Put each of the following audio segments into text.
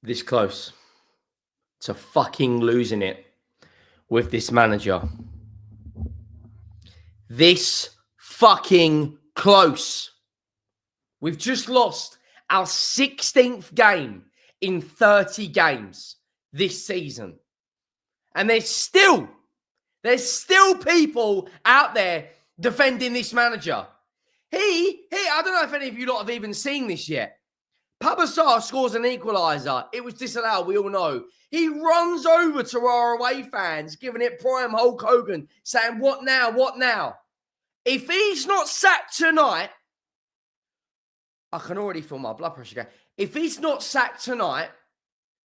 this close to fucking losing it with this manager. This fucking close. We've just lost our 16th game in 30 games this season. And there's still people out there defending this manager. I don't know if any of you lot have even seen this yet. Papa Sarr scores an equaliser. It was disallowed, we all know. He runs over to our away fans, giving it prime Hulk Hogan, saying, what now, what now? If he's not sacked tonight, I can already feel my blood pressure going. If he's not sacked tonight,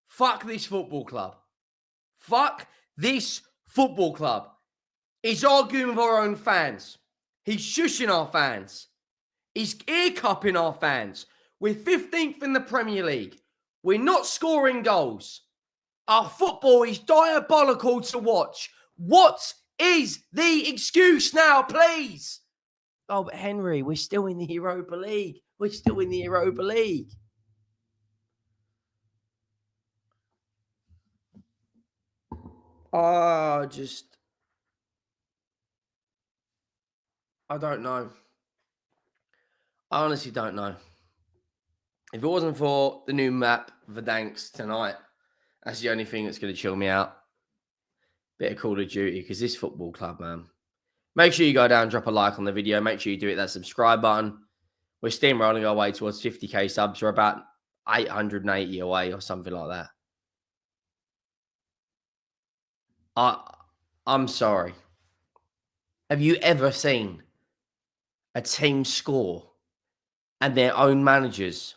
fuck this football club. Fuck this football club. He's arguing with our own fans. He's shushing our fans. He's ear-cupping our fans. We're 15th in the Premier League. We're not scoring goals. Our football is diabolical to watch. What is the excuse now, please? Oh, but Henry, we're still in the Europa League. We're still in the Europa League. I don't know. I honestly don't know. If it wasn't for the new map, Verdansk tonight, that's the only thing that's going to chill me out. Bit of Call of Duty, because this football club, man. Make sure you go down, drop a like on the video. Make sure you do that subscribe button. We're steamrolling our way towards 50k subs. We're about 880 away or something like that. I'm sorry. Have you ever seen a team score and their own managers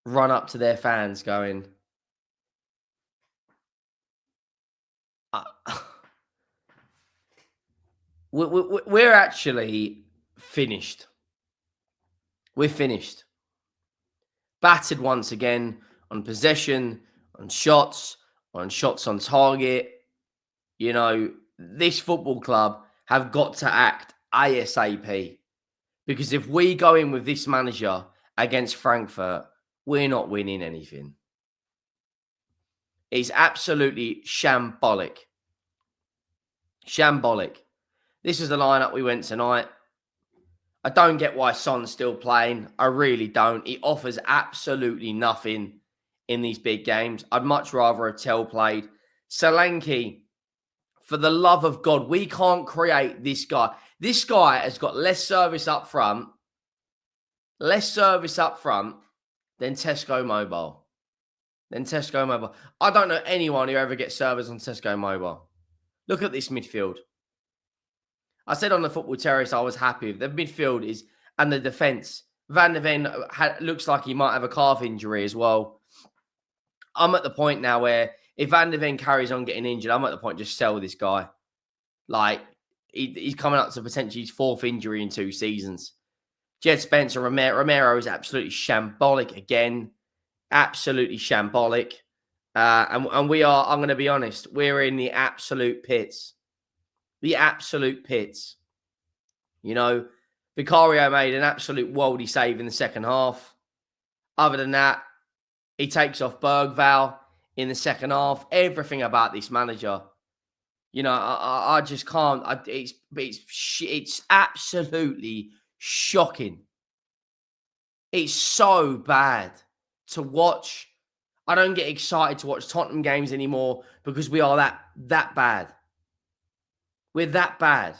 run up to their fans going, we're actually finished. We're finished. Battered once again on possession, on shots on target. You know, this football club have got to act ASAP. Because if we go in with this manager against Frankfurt, we're not winning anything. It's absolutely shambolic. Shambolic. This is the lineup we went tonight. I don't get why Son's still playing. I really don't. He offers absolutely nothing in these big games. I'd much rather have Tell played. Solanke, for the love of God, we can't create this guy. This guy has got less service up front than Tesco Mobile. I don't know anyone who ever gets service on Tesco Mobile. Look at this midfield. I said on the football terrace I was happy with the midfield and the defence. Van der Ven looks like he might have a calf injury as well. I'm at the point now where if Van der Ven carries on getting injured, I'm at the point just sell this guy. Like, he's coming up to potentially his 4th injury in 2 seasons. Jed Spencer, Romero is absolutely shambolic again. Absolutely shambolic. And we are, I'm going to be honest, we're in the absolute pits. The absolute pits. You know, Vicario made an absolute worldy save in the second half. Other than that, he takes off Bergval in the second half. Everything about this manager, you know, I just can't. It's absolutely shocking. It's so bad to watch. I don't get excited to watch Tottenham games anymore because we are that bad. We're that bad.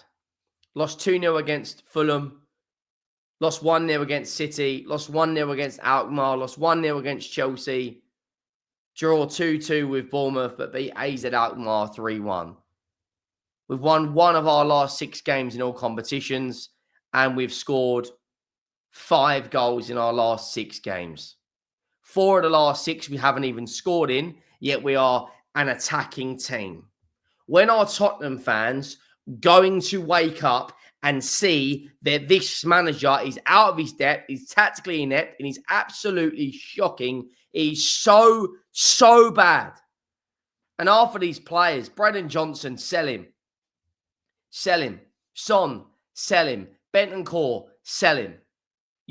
Lost 2-0 against Fulham. Lost 1-0 against City. Lost 1-0 against Alkmaar. Lost 1-0 against Chelsea. Draw 2-2 with Bournemouth, but beat AZ Alkmaar 3-1. We've won 1 of our last 6 games in all competitions, and we've scored 5 goals in our last 6 games. 4 of the last 6 we haven't even scored in, yet we are an attacking team. When are Tottenham fans going to wake up and see that this manager is out of his depth, he's tactically inept, and he's absolutely shocking? He's so bad. And after these players, Brennan Johnson, sell him. Sell him. Son, sell him. Bentancur, sell him.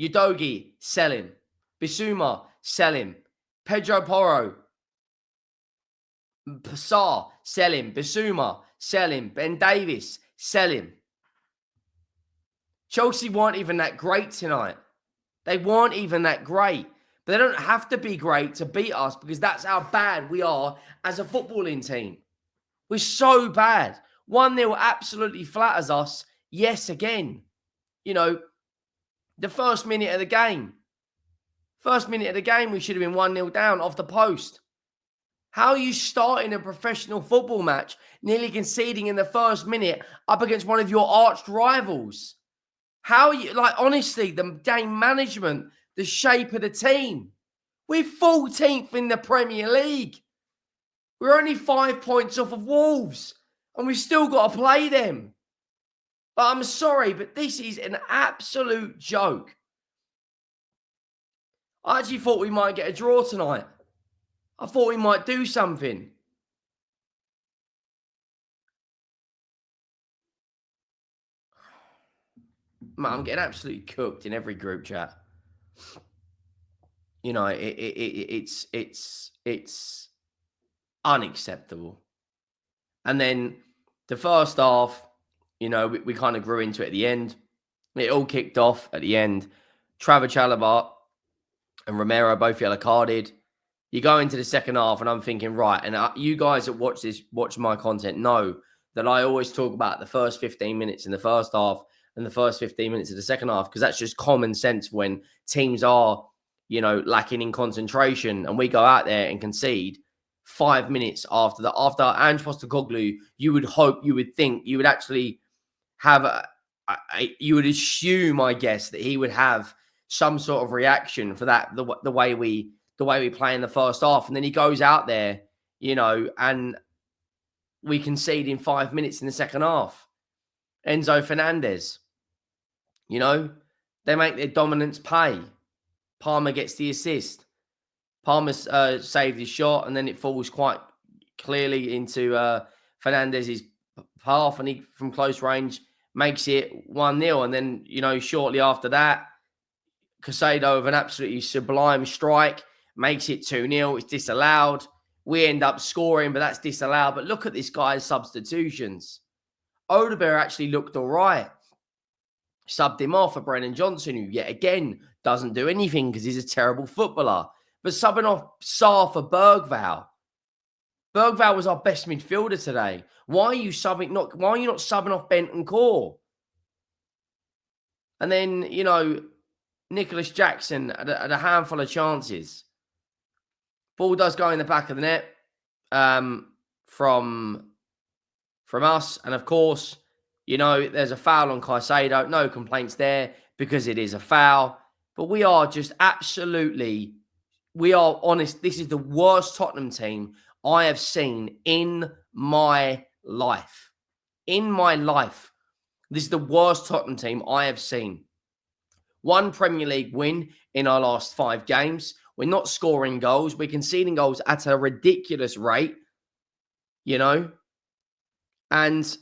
Udogie, sell him. Bissouma, sell him. Pedro Porro, Passar, sell him. Bissouma, sell him. Ben Davis, sell him. Chelsea weren't even that great tonight. They weren't even that great. But they don't have to be great to beat us because that's how bad we are as a footballing team. We're so bad. 1-0 absolutely flatters us. Yes, again. You know, the first minute of the game. First minute of the game, we should have been 1-0 down off the post. How are you starting a professional football match, nearly conceding in the first minute up against one of your arch rivals? How are you, like, honestly, the game management, the shape of the team. We're 14th in the Premier League. We're only 5 points off of Wolves, and we've still got to play them. But I'm sorry, but this is an absolute joke. I actually thought we might get a draw tonight. I thought we might do something. Man, I'm getting absolutely cooked in every group chat. You know, it's unacceptable. And then the first half, you know, we kind of grew into it at the end. It all kicked off at the end. Trevor Chalobah and Romero both yellow carded. You go into the second half, and I'm thinking, right, and you guys that watch my content know that I always talk about the first 15 minutes in the first half and the first 15 minutes of the second half, because that's just common sense when teams are, you know, lacking in concentration, and we go out there and concede 5 minutes after Ange Postecoglou. You would hope, you would think, you would actually have you would assume, I guess, that he would have some sort of reaction for that, the way we play in the first half. And then he goes out there, you know, and we concede in 5 minutes in the second half. Enzo Fernandez, you know, they make their dominance pay. Palmer gets the assist. Palmer's saved his shot, and then it falls quite clearly into Fernandez's path, and he, from close range, makes it 1-0. And then, you know, shortly after that, Casado with an absolutely sublime strike makes it 2-0. It's disallowed. We end up scoring, but that's disallowed. But look at this guy's substitutions. Odegaard actually looked all right. Subbed him off for Brennan Johnson, who yet again doesn't do anything because he's a terrible footballer. But subbing off Sarr for Bergvall. Bergvall was our best midfielder today. Why are you not subbing off Bentancur? And then, you know, Nicholas Jackson had a handful of chances. Ball does go in the back of the net from us. And of course, you know, there's a foul on Caicedo. No complaints there because it is a foul. But we are just absolutely, we are honest. This is the worst Tottenham team I have seen in my life. In my life. This is the worst Tottenham team I have seen. 1 Premier League win in our last 5 games. We're not scoring goals. We're conceding goals at a ridiculous rate, you know. And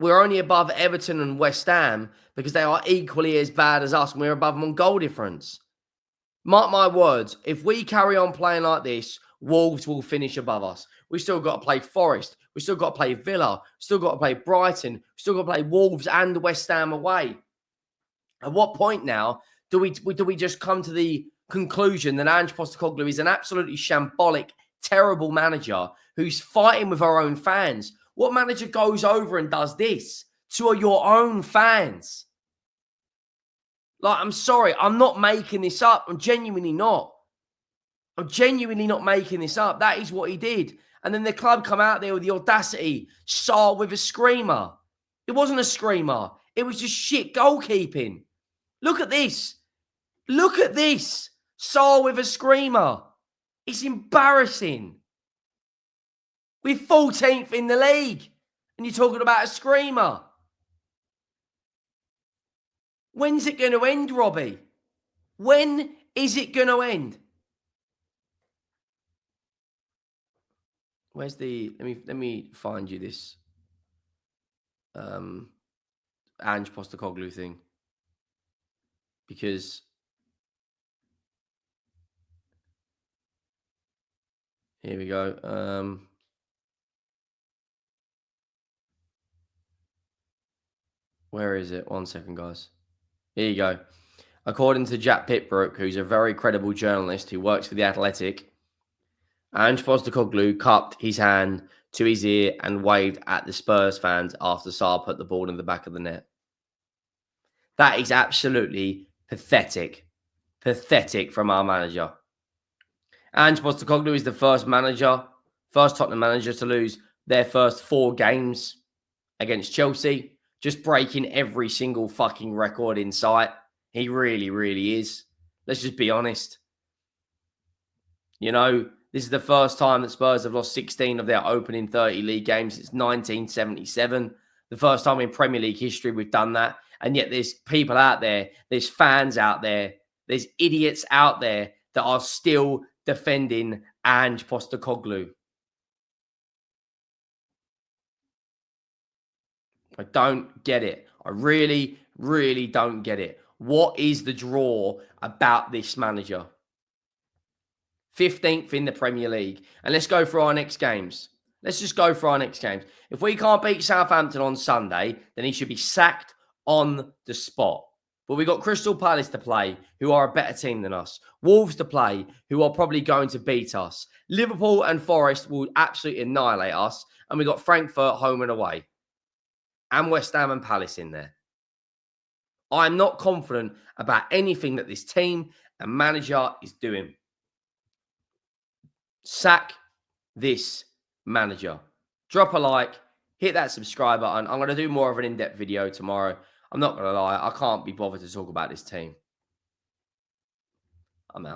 we're only above Everton and West Ham because they are equally as bad as us, and we're above them on goal difference. Mark my words, if we carry on playing like this, Wolves will finish above us. We've still got to play Forest. We've still got to play Villa. We've still got to play Brighton. We've still got to play Wolves and West Ham away. At what point now do we just come to the conclusion that Ange Postecoglou is an absolutely shambolic, terrible manager who's fighting with our own fans? What manager goes over and does this to your own fans? Like, I'm sorry, I'm not making this up. I'm genuinely not. I'm genuinely not making this up. That is what he did. And then the club come out there with the audacity, Sarr with a screamer. It wasn't a screamer. It was just shit goalkeeping. Look at this. Look at this. Sarr with a screamer. It's embarrassing. We're 14th in the league, and you're talking about a screamer. When's it going to end, Robbie? When is it going to end? Where's the... Let me find you this Ange Postecoglou thing. Because... Here we go. Where is it? 1 second, guys. Here you go. According to Jack Pitbrook, who's a very credible journalist who works for The Athletic, Ange Postecoglou cupped his hand to his ear and waved at the Spurs fans after Sarr put the ball in the back of the net. That is absolutely pathetic. Pathetic from our manager. Ange Postecoglou is the first Tottenham manager to lose their first 4 games against Chelsea. Just breaking every single fucking record in sight. He really, really is. Let's just be honest. You know, this is the first time that Spurs have lost 16 of their opening 30 league games since 1977. The first time in Premier League history we've done that. And yet there's people out there, there's fans out there, there's idiots out there that are still defending Ange Postecoglou. I don't get it. I really, really don't get it. What is the draw about this manager? 15th in the Premier League. And let's go for our next games. Let's just go for our next games. If we can't beat Southampton on Sunday, then he should be sacked on the spot. But we've got Crystal Palace to play, who are a better team than us. Wolves to play, who are probably going to beat us. Liverpool and Forest will absolutely annihilate us. And we've got Frankfurt home and away. And West Ham and Palace in there. I'm not confident about anything that this team and manager is doing. Sack this manager. Drop a like, hit that subscribe button. I'm going to do more of an in-depth video tomorrow. I'm not going to lie, I can't be bothered to talk about this team. I'm out.